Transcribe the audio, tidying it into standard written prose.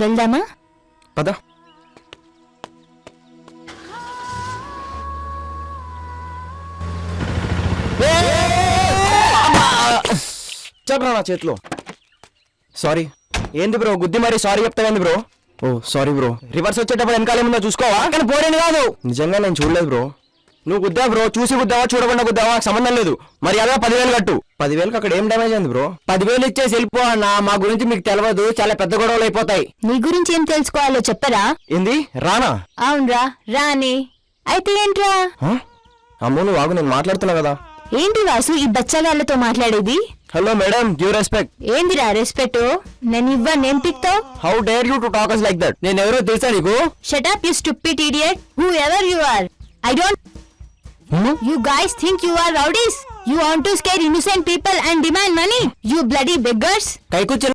వెళ్దామా? పద. చెప్పరా నా చేతిలో. సారీ. ఏంది బ్రో గుద్ది మరి సారీ చెప్తావేంది బ్రో? ఓ సారీ బ్రో. రివర్స్ వచ్చేటప్పుడు వెనకాల ఏముందో చూసుకోవా? కానీ పోరేది కాదు. నిజంగా నేను చూడలేదు బ్రో. నువ్వు గుద్దా బ్రో, చూసి గుద్దావా చూడకుండా గుద్దావా నాకు సంబంధం లేదు. మరి అదే 10,000 కట్టు. 10,000కి అక్కడ ఏం డ్యామేజ్ అయింది బ్రో? 10,000 ఇచ్చేసి వెళ్ళిపో అన్న. మా గురించి మీకు తెలియదు, చాలా పెద్ద గొడవలు అయిపోతాయి. నీ గురించి ఏం తెలుసుకోవాలో చెప్పరా? ఏంది రానా? అవునరా, రాని. అయితే ఏంట్రా? అమ్మో నువ్వు ఆగు, నేను మాట్లాడుతున్నా కదా. ఏంటి వాసు ఈ బచ్చగాళ్ళతో మాట్లాడేది? Hello madam, due respect. ఏందిరా రెస్పెక్ట్? నేను ఇవ్వను పిక్తావు. How dare you to talk us like that? నేను ఎవరో తెలుసా నీకు? Shut up you stupid idiot. Whoever you are, I don't. You guys think you are rowdies? You want to scare innocent people and demand money? You bloody beggars!